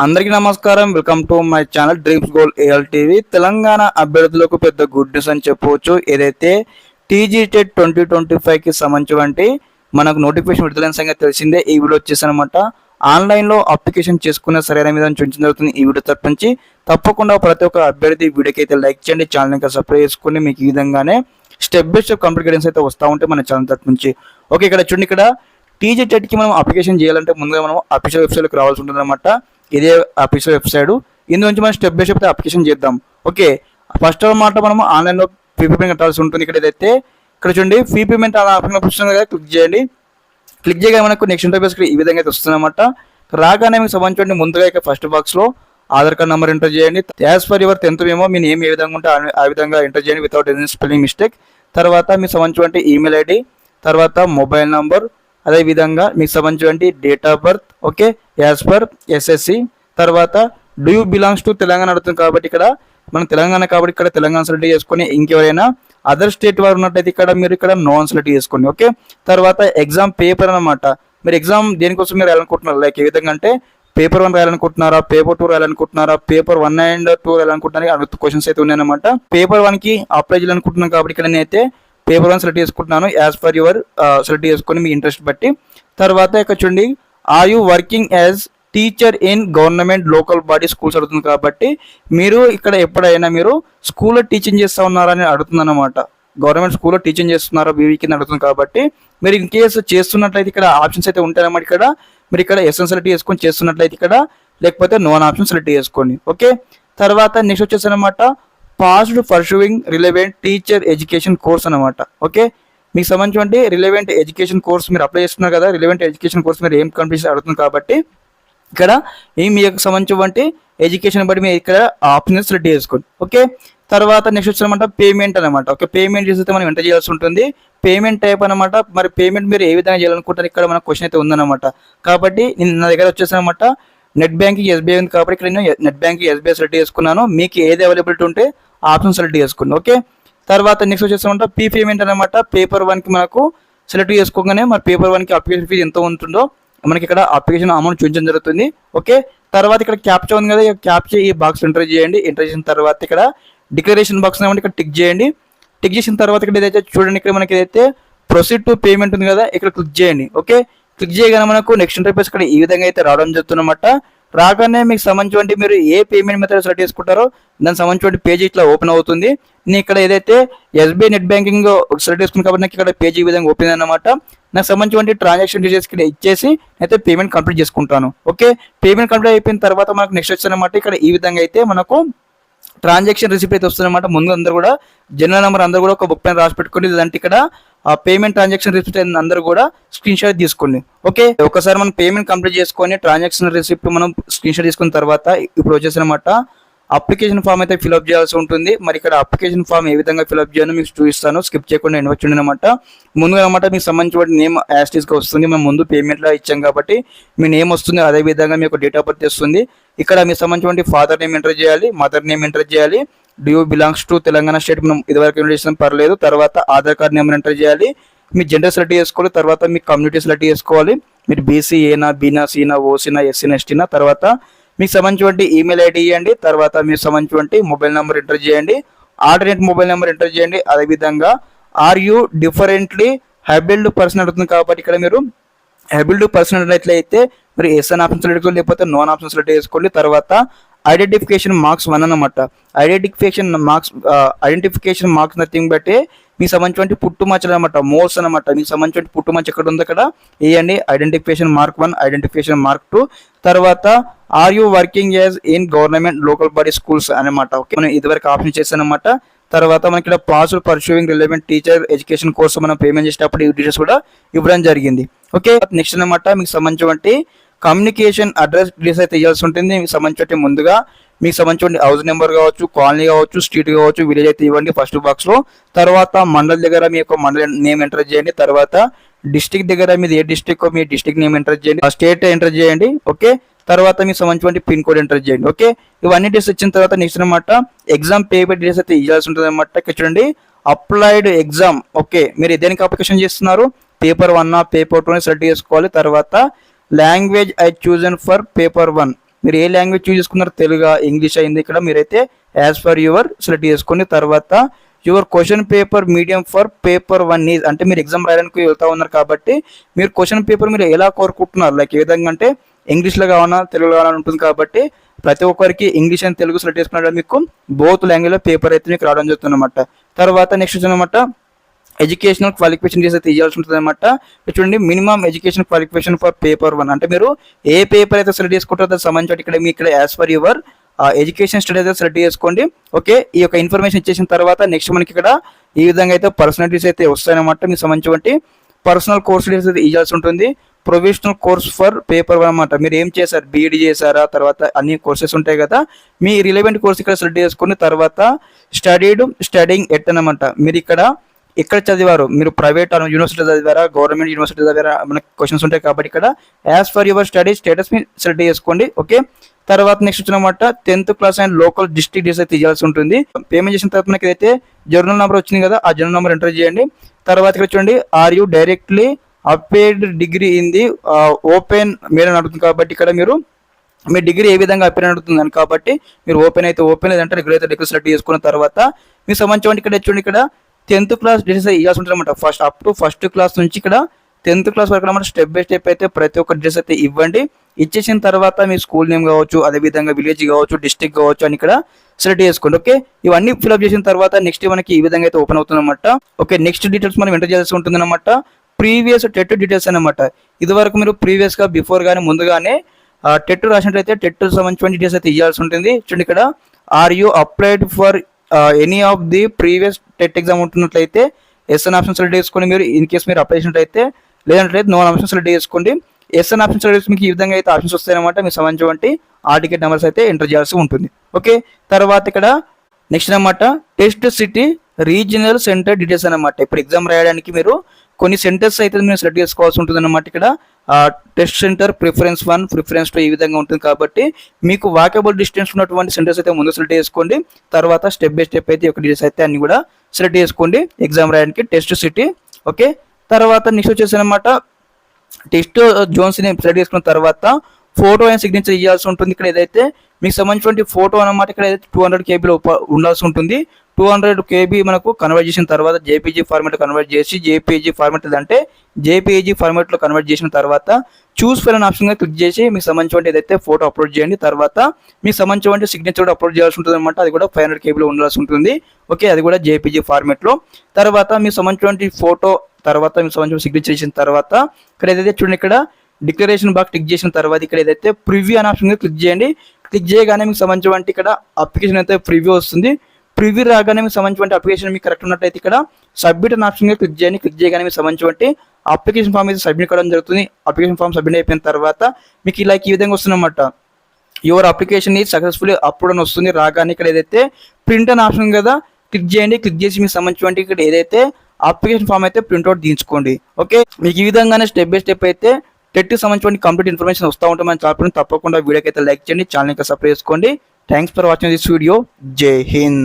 అందరికీ నమస్కారం. Welcome to my channel dreams goal AL TV. Telangana అభ్యర్థులకు పెద్ద గుడ్ న్యూస్ అని చెప్పవచ్చు. ఏదైతే టీజీటెట్ 2025కి సంబంధించి మనకు నోటిఫికేషన్ విడుదలైన సంగతి తెలిసిందే. ఈ వీడియో వచ్చేసి అనమాట ఆన్లైన్లో అప్లికేషన్ చేసుకునే సరైన విధానం చూపించడం జరుగుతుంది. ఈ వీడియో తరపుంచి తప్పకుండా ప్రతి ఒక్క అభ్యర్థి వీడియోకి అయితే లైక్ చేయండి, ఛానల్ ఇంకా సబ్స్క్రైబ్ చేసుకుని మీకు ఈ విధంగానే step by step complete guidance అయితే వస్తూ ఉంటే మన ఛానల్ తరపు నుంచి. ఓకే, ఇక్కడ చూడండి, ఇక్కడ టీజీటెట్కి మనం అప్లికేషన్ చేయాలంటే ముందుగా మనం అఫీషియల్ వెబ్సైట్కి రావాల్సి ఉంటుంది అనమాట. ఇదే అఫీషియల్ వెబ్సైట్. ఇందు నుంచి మనం స్టెప్ బై స్టెప్ అప్లికేషన్ చేద్దాం. ఓకే, ఫస్ట్ అన్నమాట మనం ఆన్లైన్లో ఫీ పేమెంట్ కట్టాల్సి ఉంటుంది. ఇక్కడ ఏదైతే ఇక్కడ చూడండి ఫీ పేమెంట్ ఆప్షన్ కదా, క్లిక్ చేయండి. క్లిక్ చేయగా మనకు నెక్స్ట్ ఇంటర్ఫేస్ ఈ విధంగా అయితే వస్తుందన్నమాట. రాగానే మీకు సంబంధించి ముందుగా ఇక ఫస్ట్ బాక్స్లో ఆధార్ కార్డ్ నెంబర్ ఎంటర్ చేయండి. As per your 10th memo మీ నేమ్ ఏ విధంగా ఉంటే ఆ విధంగా ఎంటర్ చేయండి వితౌట్ ఎనీ స్పెల్లింగ్ మిస్టేక్. తర్వాత మీకు సంబంధించి ఈమెయిల్ ఐడి, తర్వాత మొబైల్ నంబర్, అదేవిధంగా మీకు సంబంధించి date of birth. Okay, as per SSC. తర్వాత do you belongs to Telangana అడుగుతుంది కాబట్టి ఇక్కడ మనం తెలంగాణ కాబట్టి ఇక్కడ తెలంగాణ సెలెక్ట్ చేసుకొని, ఇంకెవరైనా అదర్ స్టేట్ వారు ఉన్నట్టయితే ఇక్కడ మీరు ఇక్కడ నాన్ సెలెక్ట్ చేసుకోండి. ఓకే, తర్వాత ఎగ్జామ్ పేపర్ అనమాట. మీరు ఎగ్జామ్ దేనికోసం మీరు రాయాలనుకుంటున్నారు, లైక్ ఏ విధంగా అంటే పేపర్ 1 రాయాలనుకుంటున్నారా, పేపర్ 2 రాయాలనుకుంటున్నారా, పేపర్ 1 and 2 రాయాలనుకుంటున్నారా, అడుగుతూ క్వశ్చన్స్ అయితే ఉన్నాయన్నమాట. పేపర్ 1కి అప్లై చేయాలనుకుంటున్నాను కాబట్టి ఇక్కడ నేనైతే పేపర్ 1 సెలెక్ట్ చేసుకుంటున్నాను. యాజ్ పర్ యువర్ సెలెక్ట్ చేసుకొని మీ ఇంట్రెస్ట్ బట్టి. తర్వాత ఇక్కడ చూడండి, are you working as teacher in government local body schools అడుగుతుంది కాబట్టి మీరు ఇక్కడ ఎప్పుడైనా మీరు స్కూల్లో టీచింగ్ చేస్తూ ఉన్నారని అడుగుతుంది అనమాట. గవర్నమెంట్ స్కూల్లో టీచింగ్ చేస్తున్నారా బీవీ కింద అడుగుతుంది కాబట్టి మీరు ఇన్ కేసు చేస్తున్నట్లయితే ఇక్కడ ఆప్షన్స్ అయితే ఉంటాయన్నమాట. ఇక్కడ మీరు ఇక్కడ ఎస్ఎన్ సెలెక్ట్ చేసుకొని చేస్తున్నట్లయితే ఇక్కడ, లేకపోతే నోన్ ఆప్షన్ సెలెక్ట్ చేసుకోండి. ఓకే, తర్వాత నెక్స్ట్ వచ్చేసి అనమాట passed pursuing relevant teacher education course అనమాట. ఓకే, మీకు సంబంధించి రిలవెంట్ ఎడ్యుకేషన్ కోర్స్ మీరు అప్లై చేస్తున్నారు కదా, రిలవెంట్ ఎడ్యుకేషన్ కోర్స్ మీరు ఏం కంప్లీట్ అడుగుతుంది కాబట్టి ఇక్కడ మీకు సంబంధించి ఎడ్యుకేషన్ బట్టి మీరు ఇక్కడ ఆప్షన్ సెలెక్ట్ చేసుకోండి. ఓకే, తర్వాత నెక్స్ట్ వచ్చానమాట పేమెంట్ అనమాట. ఓకే, పేమెంట్ చేస్తే మనం ఎంటర్ చేయాల్సి ఉంటుంది. పేమెంట్ టైప్ అనమాట. మరి పేమెంట్ మీరు ఏ విధంగా చేయాలనుకుంటారు ఇక్కడ మన క్వశ్చన్ అయితే ఉందన్నమాట. కాబట్టి నా దగ్గర వచ్చేసనమాట నెట్ బ్యాంకింగ్ ఎస్బీఐ ఉంది కాబట్టి ఇక్కడ నేను నెట్ బ్యాంకింగ్ ఎస్బీఐ సెలెక్ట్ చేసుకున్నాను. మీకు ఏది అవైలబిలిటీ ఉంటే ఆప్షన్ సెలెక్ట్ చేసుకోండి. ఓకే, తర్వాత నెక్స్ట్ వచ్చేసమంట పీ పేమెంట్ అనమాట. పేపర్ 1కి మనకు సెలెక్ట్ చేసుకోగానే మరి పేపర్ 1కి అప్లికేషన్ ఫీజు ఎంత ఉంటుందో మనకి ఇక్కడ అప్లికేషన్ అమౌంట్ చూపించడం జరుగుతుంది. ఓకే, తర్వాత ఇక్కడ క్యాప్చా ఉంది కదా, క్యాప్చా ఈ బాక్స్ ఎంటర్ చేయండి. ఎంటర్ చేసిన తర్వాత ఇక్కడ డిక్లరేషన్ బాక్స్ ఏమంటే ఇక్కడ టిక్ చేయండి. టిక్ చేసిన తర్వాత ఇక్కడ ఏదైతే చూడండి, ఇక్కడ మనకి ఏదైతే ప్రొసీడ్ టు పేమెంట్ ఉంది కదా, ఇక్కడ క్లిక్ చేయండి. ఓకే, క్లిక్ చేయగానే మనకు నెక్స్ట్ ఇంటర్ఫేస్ ఇక్కడ ఈ విధంగా అయితే రావడం జరుగుతుందన్నమాట. రాగానే మీకు సంబంధించి మీరు ఏ పేమెంట్ మెథడ్ సెలెక్ట్ చేసుకుంటారో దానికి సంబంధించిన పేజీ ఇట్లా ఓపెన్ అవుతుంది. నేను ఇక్కడ ఏదైతే ఎస్బీఐ నెట్ బ్యాంకింగ్ సెలెక్ట్ చేసుకున్నాను కాబట్టి నాకు ఇక్కడ పేజీ ఈ విధంగా ఓపెన్ అనమాట. నాకు సంబంధించి ట్రాన్సాక్షన్ డీటెయిల్స్ ఇక్కడ ఇచ్చేసి అయితే పేమెంట్ కంప్లీట్ చేసుకుంటాను. ఓకే, పేమెంట్ కంప్లీట్ అయిపోయిన తర్వాత మనకు నెక్స్ట్ వచ్చానమాట ఇక్కడ ఈ విధంగా అయితే మనకు ట్రాన్సాక్షన్ రిసిప్ట్ అయితే వస్తుందన్నమాట. ముందు అందరూ కూడా జనరల్ నెంబర్ అందరూ కూడా ఒక బుక్ పైన రాసి పెట్టుకోండి. లేదంటే ఇక్కడ ఆ పేమెంట్ ట్రాన్సాక్షన్ రిసిప్ట్ అందరూ కూడా స్క్రీన్ షాట్ తీసుకోండి. ఓకే, ఒకసారి మనం పేమెంట్ కంప్లీట్ చేసుకొని ట్రాన్సాక్షన్ రిసిప్ట్ మనం స్క్రీన్ షాట్ తీసుకున్న తర్వాత ఇప్పుడు వచ్చేసనమాట అప్లికేషన్ ఫామ్ అయితే ఫిల్అప్ చేయాల్సి ఉంటుంది. మరి ఇక్కడ అప్లికేషన్ ఫామ్ ఏ విధంగా ఫిల్అప్ చేయాలో మీకు చూపిస్తాను, స్కిప్ చేయకుండా ఇన్వచ్చుండి అనమాట. ముందుగా అనమాట మీకు సంబంధించిన నేమ్ యాస్టీస్గా వస్తుంది. మనం ముందు పేమెంట్లో ఇచ్చాం కాబట్టి మీ నేమ్ వస్తుంది, అదేవిధంగా మీకు డేట్ ఆఫ్ బర్త్ వస్తుంది. ఇక్కడ మీకు సంబంధించిన ఫాదర్ నేమ్ ఎంటర్ చేయాలి, మదర్ నేమ్ ఎంటర్ చేయాలి. Do you belongs to Telangana state మనం ఇదివరకు ఎంటర్ చేసిన పర్లేదు. తర్వాత ఆధార్ కార్డ్ నెంబర్ ఎంటర్ చేయాలి. మీ జెండర్ సెలెక్ట్ చేసుకోవాలి. తర్వాత మీ కమ్యూనిటీ సెలెక్ట్ చేసుకోవాలి. మీరు బీసీ ఏనా, బీనా, సీనా, ఓసీనా, ఎస్సీనా, ఎస్టీనా. తర్వాత మీకు సంబంధించి ఈమెయిల్ ఐడి ఇవ్వండి. తర్వాత మీకు సంబంధించి మొబైల్ నెంబర్ ఎంటర్ చేయండి. ఆల్టర్నేట్ మొబైల్ నెంబర్ ఎంటర్ చేయండి. అదేవిధంగా ఆర్ యూ డిఫరెంట్లీ హెబిల్డ్ పర్సన్ అడుగుతుంది కాబట్టి ఇక్కడ మీరు హెబిల్డ్ పర్సన్ అన్నట్లయితే మీరు ఎస్ఎన్ ఆప్షన్ సెలెక్ట్ చేసుకోండి, లేకపోతే నోన్ ఆప్షన్ సెలెక్ట్ చేసుకోండి. తర్వాత ఐడెంటిఫికేషన్ మార్క్స్ 1 అనమాట. ఐడెంటిఫికేషన్ మార్క్స్ నథింగ్ బట్టి మీకు సంబంధించి పుట్టుమచ్చలు అనమాట, మోల్స్ అనమాట. మీకు సంబంధించి పుట్టుమచ్చ ఎక్కడ ఉంది అక్కడ వేయండి. Identification mark 1, identification mark 2. తర్వాత are you working as in government local body schools అనమాట. ఓకే, మనం ఇదివరకు ఆప్షన్ చేసానమాట. తర్వాత మనకి ఇక్కడ passed pursuing relevant teacher education course మనం పేమెంట్ చేసేటప్పుడు ఈ డీటెయిల్స్ కూడా ఇవ్వడం జరిగింది. ఓకే, నెక్స్ట్ అనమాట మీకు సంబంధించి కమ్యూనికేషన్ అడ్రస్ డీటెయిల్స్ అయితే ఇవ్వాల్సి ఉంటుంది. మీకు సంబంధించి ముందుగా మీకు సంబంధించి హౌస్ నెంబర్ కావచ్చు, కాలనీ కావచ్చు, స్ట్రీట్ కావచ్చు, విలేజ్ అయితే ఇవ్వండి ఫస్ట్ బాక్స్లో. తర్వాత మండల్ దగ్గర మీ యొక్క మండల్ నేమ్ ఎంటర్ చేయండి. తర్వాత డిస్ట్రిక్ట్ దగ్గర మీది ఏ డిస్ట్రిక్ట్ మీ డిస్ట్రిక్ట్ నేమ్ ఎంటర్ చేయండి, స్టేట్ ఎంటర్ చేయండి. ఓకే, తర్వాత మీకు సంబంధించి పిన్ కోడ్ ఎంటర్ చేయండి. ఓకే, ఇవన్నీ డీటెయిల్స్ ఇచ్చిన తర్వాత నెక్స్ట్ అనమాట ఎగ్జామ్ పేపర్ డీటెయిల్స్ అయితే ఇవ్వాల్సి ఉంటుంది అనమాట. ఇక్కడ చూడండి అప్లైడ్ ఎగ్జామ్. ఓకే, మీరు దేనికి అప్లికేషన్ చేస్తున్నారు, పేపర్ 1 పేపర్ 2 సెలెక్ట్ చేసుకోవాలి. తర్వాత language I chosen for paper 1 మీరు ఏ లాంగ్వేజ్ చూస్ చేసుకున్నారు, తెలుగు ఇంగ్లీష్ అయింది. ఇక్కడ మీరైతే యాజ్ ఫర్ యువర్ సెలెక్ట్ చేసుకోండి. తర్వాత your question paper medium for paper 1 is, అంటే మీరు ఎగ్జామ్ రాయడానికి వెళ్తా ఉన్నారు కాబట్టి మీరు క్వశ్చన్ పేపర్ మీరు ఎలా కోరుకుంటున్నారు, లైక్ ఏ విధంగా అంటే ఇంగ్లీష్లో కావాలన్నా తెలుగులో కావాలని ఉంటుంది. కాబట్టి ప్రతి ఒక్కరికి ఇంగ్లీష్ అండ్ తెలుగు సెలెక్ట్ చేసుకున్నట్టు మీకు బోత్ లాంగ్వేజ్లో పేపర్ అయితే మీకు రావడం జరుగుతుంది అనమాట. తర్వాత నెక్స్ట్ వచ్చి ఎడ్యుకేషనల్ క్వాలిఫికేషన్ చేసి అయితే ఇవ్వాల్సి ఉంటుంది అనమాట. చూడండి, minimum education qualification for paper 1, అంటే మీరు ఏ పేపర్ అయితే సెలెక్ట్ చేసుకుంటారో దానికి సంబంధించి ఇక్కడ మీ ఇక్కడ as per your education study అయితే సెలెక్ట్ చేసుకోండి. ఓకే, ఈ యొక్క ఇన్ఫర్మేషన్ ఇచ్చేసిన తర్వాత నెక్స్ట్ మనకి ఇక్కడ ఈ విధంగా అయితే పర్సనాలిటీస్ అయితే వస్తాయన్నమాట. మీకు సంబంధించి పర్సనల్ కోర్స్ డీటెయిల్స్ అయితే ఇవ్వాల్సి ఉంటుంది. ప్రొఫెషనల్ కోర్స్ ఫర్ పేపర్ 1 అనమాట. మీరు ఏం చేశారు, బీఈడి చేశారా, తర్వాత అన్ని కోర్సెస్ ఉంటాయి కదా, మీ రిలవెంట్ కోర్స్ ఇక్కడ సెలెక్ట్ చేసుకుని తర్వాత స్టడీయింగ్ ఎట్ అనమాట. మీరు ఇక్కడ చదివారు, మీరు ప్రైవేట్ యూనివర్సిటీ చదివారా, గవర్నమెంట్ యూనివర్సిటీ చదివారా, మనకి క్వశ్చన్స్ ఉంటాయి కాబట్టి ఇక్కడ as per your study status మీ సెలెక్ట్ చేసుకోండి. ఓకే, తర్వాత నెక్స్ట్ వచ్చినమాట 10th class and local district days అయితే ఇవ్వాల్సి ఉంటుంది. పేమెంట్ చేసిన తర్వాత మనకి అయితే జర్నల్ నెంబర్ వచ్చింది కదా, ఆ జర్నల్ నెంబర్ ఎంటర్ చేయండి. తర్వాత ఇక్కడ చూడండి, are you directly appeared degree in the open mail అని అడుగుతుంది. కాబట్టి ఇక్కడ మీరు మీ డిగ్రీ ఏ విధంగా అపేర్ అడుగుతుందని కాబట్టి మీరు ఓపెన్ అయితే ఓపెన్, లేదంటే రెగ్యులర్ అయితే రెగ్యులర్ సెలెక్ట్ చేసుకున్న తర్వాత మీకు సంబంధించి ఇక్కడ చూడండి, ఇక్కడ 10th క్లాస్ డేస్ ఇవ్వాల్సి ఉంటుంది అనమాట. అప్ టు ఫస్ట్ క్లాస్ నుంచి ఇక్కడ 10th క్లాస్ వరకు అనమాట. స్టెప్ బై స్టెప్ అయితే ప్రతి ఒక్క డ్రెస్ అయితే ఇవ్వండి. ఇచ్చేసిన తర్వాత మీ స్కూల్ నేమ్ కావచ్చు, అదేవిధంగా విలేజ్ కావచ్చు, డిస్ట్రిక్ట్ కావచ్చు అని ఇక్కడ సెలెక్ట్ చేసుకోండి. ఓకే, ఇవన్నీ ఫిల్అప్ చేసిన తర్వాత నెక్స్ట్ మనకి ఈ విధంగా అయితే ఓపెన్ అవుతుంది అనమాట. ఓకే, నెక్స్ట్ డీటెయిల్స్ మనం ఎంటర్ చేయాల్సి ఉంటుంది అనమాట. ప్రీవియస్ టెట్ డీటెయిల్స్ అనమాట. ఇది వరకు మీరు ప్రీవియస్గా బిఫోర్ కానీ ముందుగానే టెట్ రాసినట్లయితే టెట్ సంబంధించిన డీటెయిల్స్ అయితే ఇవ్వాల్సి ఉంటుంది. చూడండి, ఇక్కడ are you applied for any of the previous TET exam ఉంటున్నట్లయితే ఎస్ అన్ ఆప్షన్ సెలెక్ట్ చేసుకొని, మీరు ఇన్ కేసు మీరు అప్లై చేసినట్లయితే, లేదంటే నో ఆప్షన్ సెలెక్ట్ చేసుకోండి. ఎస్ అన్ ఆప్షన్ సెలెక్ట్ మీకు ఈ విధంగా అయితే ఆప్షన్స్ వస్తాయన్నమాట. మీకు సంబంధించి ఆ టికెట్ నెంబర్స్ అయితే ఎంటర్ చేయాల్సి ఉంటుంది. ఓకే, తర్వాత ఇక్కడ నెక్స్ట్ అనమాట test city regional centre details అనమాట. ఇప్పుడు ఎగ్జామ్ రాయడానికి మీరు కొన్ని సెంటర్స్ అయితే మీరు సెలెక్ట్ చేసుకోవాల్సి ఉంటుంది అనమాట. ఇక్కడ టెస్ట్ సెంటర్ ప్రిఫరెన్స్ 1, ప్రిఫరెన్స్ 2 ఈ విధంగా ఉంటుంది. కాబట్టి మీకు వాకబుల్ డిస్టెన్స్ ఉన్నటువంటి సెంటర్స్ అయితే ముందు సెలెక్ట్ చేసుకోండి. తర్వాత స్టెప్ బై స్టెప్ అయితే ఒక డీటెయిల్స్ అయితే అన్ని కూడా సెలెక్ట్ చేసుకోండి ఎగ్జామ్ రాయడానికి టెస్ట్ సిటీ. ఓకే, తర్వాత నెక్స్ట్ వచ్చేసి అనమాట టెస్ట్ జోన్స్ ని సెలెక్ట్ చేసుకున్న తర్వాత ఫోటో అండ్ సిగ్నేచర్ ఇవ్వాల్సి ఉంటుంది. ఇక్కడ ఏదైతే మీకు సంబంధించిన ఫోటో అనమాట, ఇక్కడ అయితే 200 KB ఉండాల్సి ఉంటుంది. 200 KB మనకు కన్వర్ట్ చేసిన తర్వాత జేపీజీ ఫార్మాట్ కన్వర్ట్ చేసి, జేపీజీ ఫార్మాట్ అంటే జేపీజీ ఫార్మాట్లో కన్వర్ట్ చేసిన తర్వాత చూస్ ఫైల్ అనే ఆప్షన్ క్లిక్ చేసి మీకు సంబంధించిన ఏదైతే ఫోటో అప్లోడ్ చేయండి. తర్వాత మీకు సంబంధించిన సిగ్నేచర్ కూడా అప్లోడ్ చేయాల్సి ఉంటుంది అనమాట. అది కూడా 500 KB ఉండాల్సి ఉంటుంది. ఓకే, అది కూడా జేపీజీ ఫార్మాట్లో. తర్వాత మీకు సంబంధించిన ఫోటో తర్వాత మీకు సంబంధించిన సిగ్నేచర్ చేసిన తర్వాత ఇక్కడ ఏదైతే చూడండి, ఇక్కడ డిక్లరేషన్ బాక్స్ క్లిక్ చేసిన తర్వాత ఇక్కడ ఏదైతే ప్రివ్యూ అనే ఆప్షన్ క్లిక్ చేయండి. క్లిక్ చేయగానే మీకు సంబంధించిన ఇక్కడ అప్లికేషన్ అయితే ప్రివ్యూ వస్తుంది. ప్రివ్యూ రాగానే మీకు సంబంధించిన అప్లికేషన్ మీకు కరెక్ట్ ఉన్నట్టయితే ఇక్కడ సబ్మిట్ అనే ఆప్షన్ క్లిక్ చేయండి. క్లిక్ చేయగానే మీకు సంబంధించిన అప్లికేషన్ ఫామ్ అయితే సబ్మిట్ కావడం జరుగుతుంది. అప్లికేషన్ ఫామ్ సబ్మిట్ అయిపోయిన తర్వాత మీకు ఇలా ఈ విధంగా వస్తుందన్నమాట. Your application is successfully upload అని వస్తుంది. రాగానే ఇక్కడ ఏదైతే ప్రింట్ అనే ఆప్షన్ కదా క్లిక్ చేయండి. క్లిక్ చేసి మీకు సంబంధించిన ఇక్కడ ఏదైతే అప్లికేషన్ ఫామ్ అయితే ప్రింట్అవుట్ తీయించుకోండి. ఓకే, మీకు ఈ విధంగానే స్టెప్ బై స్టెప్ అయితే టెట్ సంబంధించిన కంప్లీట్ ఇన్ఫర్మేషన్ వస్తూ ఉంటుంది. మన ఛానల్ తప్పకుండా వీడియోకి అయితే లైక్ చేయండి, ఛానల్ సబ్స్క్రైబ్ చేసుకోండి. Thanks for watching this video. జై హింద్.